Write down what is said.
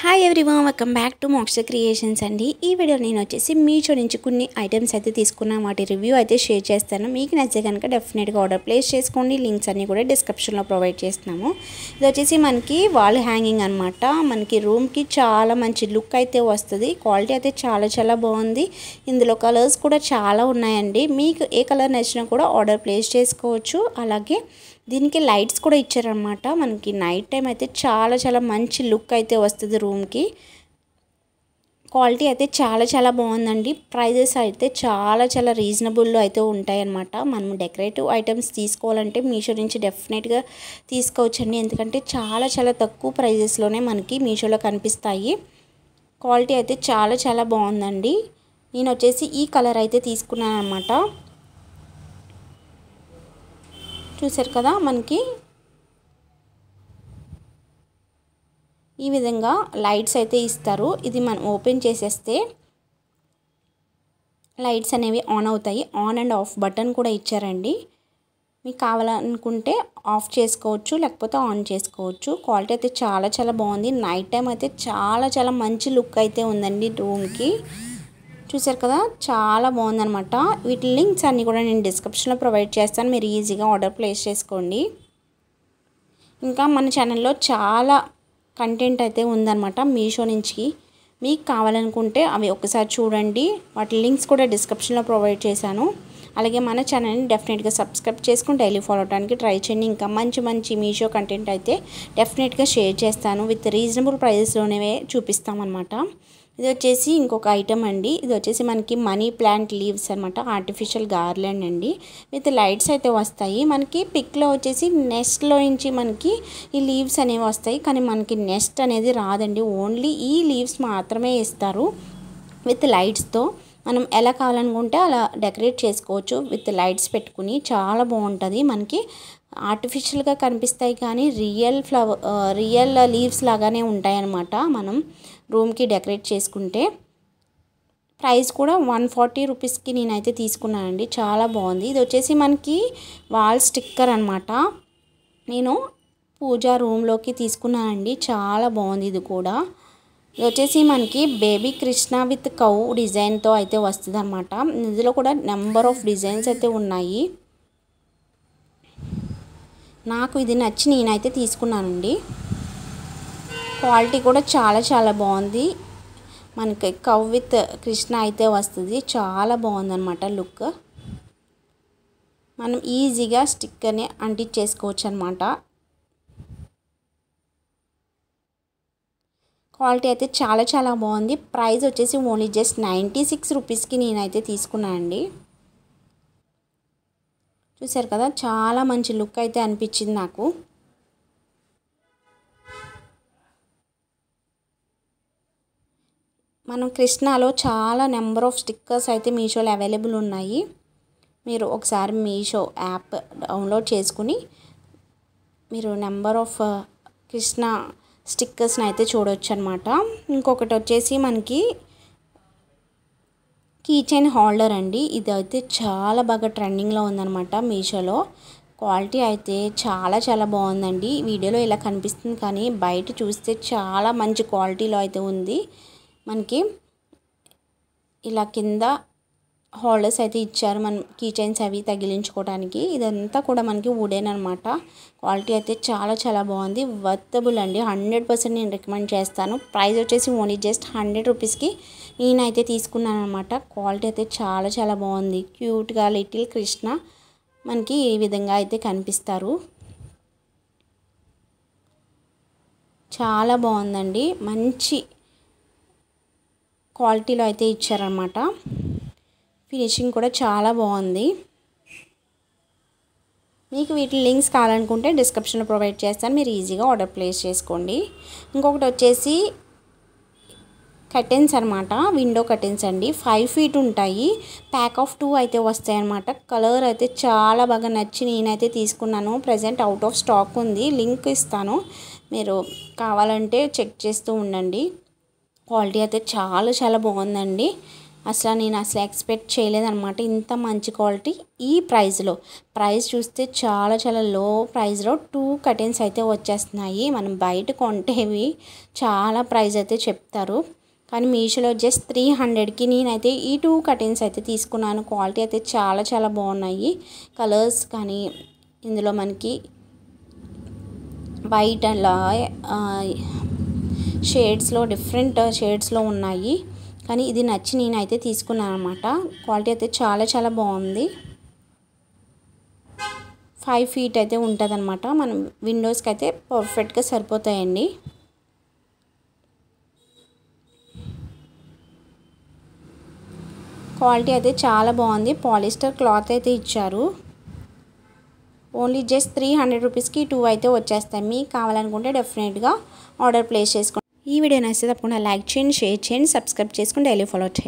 Hi everyone, welcome back to మోక్ష creations అండి. ఈ వీడియో నేను వచ్చేసి మీషో నుంచి కొన్ని ఐటమ్స్ అయితే తీసుకున్నాను. వాటి రివ్యూ అయితే షేర్ చేస్తాను. మీకు నచ్చితే కనుక డెఫినెట్గా ఆర్డర్ ప్లేస్ చేసుకోండి. లింక్స్ అన్నీ కూడా డిస్క్రిప్షన్లో ప్రొవైడ్ చేస్తున్నాము. ఇది వచ్చేసి మనకి వాల్ హ్యాంగింగ్ అనమాట. మనకి రూమ్కి చాలా మంచి లుక్ అయితే వస్తుంది. క్వాలిటీ అయితే చాలా బాగుంది. ఇందులో కలర్స్ కూడా చాలా ఉన్నాయండి. మీకు ఏ కలర్ నచ్చినా కూడా ఆర్డర్ ప్లేస్ చేసుకోవచ్చు. అలాగే దీనికి లైట్స్ కూడా ఇచ్చారనమాట. మనకి నైట్ టైం అయితే చాలా మంచి లుక్ అయితే వస్తుంది రూమ్కి. క్వాలిటీ అయితే చాలా బాగుందండి. ప్రైజెస్ అయితే చాలా రీజనబుల్లో అయితే ఉంటాయన్నమాట. మనం డెకరేటివ్ ఐటమ్స్ తీసుకోవాలంటే మీషో నుంచి డెఫినెట్గా తీసుకోవచ్చండి. ఎందుకంటే చాలా తక్కువ ప్రైజెస్లోనే మనకి మీషోలో కనిపిస్తాయి. క్వాలిటీ అయితే చాలా బాగుందండి. నేను వచ్చేసి ఈ కలర్ అయితే తీసుకున్నాను అనమాట. చూసారు కదా, మనకి ఈ విధంగా లైట్స్ అయితే ఇస్తారు. ఇది మనం ఓపెన్ చేసేస్తే లైట్స్ అనేవి ఆన్ అవుతాయి. ఆన్ అండ్ ఆఫ్ బటన్ కూడా ఇచ్చారండి. మీకు కావాలనుకుంటే ఆఫ్ చేసుకోవచ్చు, లేకపోతే ఆన్ చేసుకోవచ్చు. క్వాలిటీ అయితే చాలా బాగుంది. నైట్ టైం అయితే చాలా మంచి లుక్ అయితే ఉందండి రూమ్కి. చూసారు కదా, చాలా బాగుందనమాట. వీటి లింక్స్ అన్నీ కూడా నేను డిస్క్రిప్షన్లో ప్రొవైడ్ చేస్తాను. మీరు ఈజీగా ఆర్డర్ ప్లేస్ చేసుకోండి. ఇంకా మన ఛానల్లో చాలా కంటెంట్ అయితే ఉందన్నమాట మీషో నుంచి. మీకు కావాలనుకుంటే అవి ఒకసారి చూడండి. వాటి లింక్స్ కూడా డిస్క్రిప్షన్లో ప్రొవైడ్ చేశాను. అలాగే మన ఛానల్ని డెఫినెట్గా సబ్స్క్రైబ్ చేసుకుని డైలీ ఫాలో అవడానికి ట్రై చేయండి. ఇంకా మంచి మీషో కంటెంట్ అయితే డెఫినెట్గా షేర్ చేస్తాను. విత్ రీజనబుల్ ప్రైజెస్లోనే చూపిస్తామన్నమాట. ఇది వచ్చేసి ఇంకొక ఐటమ్ అండి. ఇది వచ్చేసి మనకి మనీ ప్లాంట్ లీవ్స్ అనమాట. ఆర్టిఫిషియల్ గార్లెండ్ అండి. విత్ లైట్స్ అయితే వస్తాయి. మనకి పిక్లో వచ్చేసి నెస్ట్లో నుంచి మనకి ఈ లీవ్స్ అనేవి వస్తాయి. కానీ మనకి నెస్ట్ అనేది రాదండి. ఓన్లీ ఈ లీవ్స్ మాత్రమే ఇస్తారు విత్ లైట్స్తో. మనం ఎలా కావాలనుకుంటే అలా డెకరేట్ చేసుకోవచ్చు విత్ లైట్స్ పెట్టుకుని. చాలా బాగుంటుంది. మనకి ఆర్టిఫిషియల్గా కనిపిస్తాయి కానీ రియల్ లీవ్స్ లాగానే ఉంటాయి అన్నమాట. మనం రూమ్కి డెకరేట్ చేసుకుంటే ప్రైస్ కూడా 140 రూపీస్కి నేనైతే తీసుకున్నానండి. చాలా బాగుంది. ఇది వచ్చేసి మనకి వాల్ స్టిక్కర్ అనమాట. నేను పూజా రూమ్లోకి తీసుకున్నానండి. చాలా బాగుంది ఇది కూడా. ఇది వచ్చేసి మనకి బేబీ కృష్ణ విత్ కౌ డిజైన్తో అయితే వస్తుంది అనమాట. ఇందులో కూడా నెంబర్ ఆఫ్ డిజైన్స్ అయితే ఉన్నాయి. నాకు ఇది నచ్చి నేనైతే తీసుకున్నానండి. క్వాలిటీ కూడా చాలా బాగుంది. మనకి కౌ విత్ కృష్ణ అయితే వస్తుంది. చాలా బాగుందన్నమాట లుక్. మనం ఈజీగా స్టిక్కర్ని అంటించేసుకోవచ్చు అనమాట. క్వాలిటీ అయితే చాలా బాగుంది. ప్రైస్ వచ్చేసి ఓన్లీ జస్ట్ 96 రూపీస్కి నేనైతే తీసుకున్నానండి. చూసారు కదా, చాలా మంచి లుక్ అయితే అనిపించింది నాకు. మనం కృష్ణలో చాలా నెంబర్ ఆఫ్ స్టిక్కర్స్ అయితే మీషోలో అవైలబుల్ ఉన్నాయి. మీరు ఒకసారి మీషో యాప్ డౌన్లోడ్ చేసుకుని మీరు నెంబర్ ఆఫ్ కృష్ణ స్టిక్కర్స్ని అయితే చూడవచ్చు అనమాట. ఇంకొకటి వచ్చేసి మనకి కీ చైన్ హోల్డర్ అండి. ఇది అయితే చాలా బాగా ట్రెండింగ్లో ఉందన్నమాట మీషోలో. క్వాలిటీ అయితే చాలా బాగుందండి. వీడియోలో ఇలా కనిపిస్తుంది కానీ బయట చూస్తే చాలా మంచి క్వాలిటీలో అయితే ఉంది. మనకి ఇలా కింద హోల్డర్స్ అయితే ఇచ్చారు. మనం కీ చైన్స్ అవి తగిలించుకోవడానికి. ఇదంతా కూడా మనకి వుడెన్ అనమాట. క్వాలిటీ అయితే చాలా బాగుంది. వర్తబుల్ అండి. 100% నేను రికమెండ్ చేస్తాను. ప్రైస్ వచ్చేసి ఓన్లీ జస్ట్ 100 రూపీస్కి నేనైతే తీసుకున్నాను అనమాట. క్వాలిటీ అయితే చాలా బాగుంది. క్యూట్గా లిటిల్ కృష్ణ మనకి ఈ విధంగా అయితే కనిపిస్తారు. చాలా బాగుందండి. మంచి క్వాలిటీలో అయితే ఇచ్చారనమాట. ఫినిషింగ్ కూడా చాలా బాగుంది. మీకు వీటి లింక్స్ కావాలనుకుంటే డిస్క్రిప్షన్లో ప్రొవైడ్ చేస్తాను. మీరు ఈజీగా ఆర్డర్ ప్లేస్ చేసుకోండి. ఇంకొకటి వచ్చేసి కర్టెన్స్ అనమాట. విండో కర్టెన్స్ అండి. 5 ఫీట్ ఉంటాయి. ప్యాక్ ఆఫ్ 2 అయితే వస్తాయి అనమాట. కలర్ అయితే చాలా బాగా నచ్చి నేనైతే తీసుకున్నాను. ప్రజెంట్ అవుట్ ఆఫ్ స్టాక్ ఉంది. లింక్ ఇస్తాను, మీరు కావాలంటే చెక్ చేస్తూ ఉండండి. క్వాలిటీ అయితే చాలా బాగుందండి. నేను అసలు ఎక్స్పెక్ట్ చేయలేదన్నమాట ఇంత మంచి క్వాలిటీ ఈ ప్రైస్లో. ప్రైస్ చూస్తే చాలా చాలా లో ప్రైస్లో 2 కర్టెన్స్ అయితే వచ్చేస్తున్నాయి. మనం బయట కొంటేవి చాలా ప్రైస్ అయితే చెప్తారు, కానీ మీషోలో జస్ట్ 300కి నేనైతే ఈ 2 కర్టెన్స్ అయితే తీసుకున్నాను. క్వాలిటీ అయితే చాలా చాలా బాగున్నాయి. కలర్స్ కానీ ఇందులో మనకి వైట్ అలా షేడ్స్లో డిఫరెంట్ షేడ్స్లో ఉన్నాయి, కానీ ఇది నచ్చి నేనైతే తీసుకున్నాను అనమాట. క్వాలిటీ అయితే చాలా చాలా బాగుంది. 5 ఫీట్ అయితే ఉంటుంది అనమాట. మనం విండోస్కి అయితే పర్ఫెక్ట్గా సరిపోతాయండి. క్వాలిటీ అయితే చాలా బాగుంది. పాలిస్టర్ క్లాత్ అయితే ఇచ్చారు. ఓన్లీ జస్ట్ 300 రూపీస్కి 2 అయితే వచ్చేస్తాయి. మీకు కావాలనుకుంటే డెఫినెట్గా ఆర్డర్ ప్లేస్ చేసుకోండి. ఈ వీడియో నచ్చితే తప్పకుండా లైక్ చేయండి, షేర్ చేయండి, సబ్స్క్రైబ్ చేసుకుని డైలీ ఫాలో చేయండి.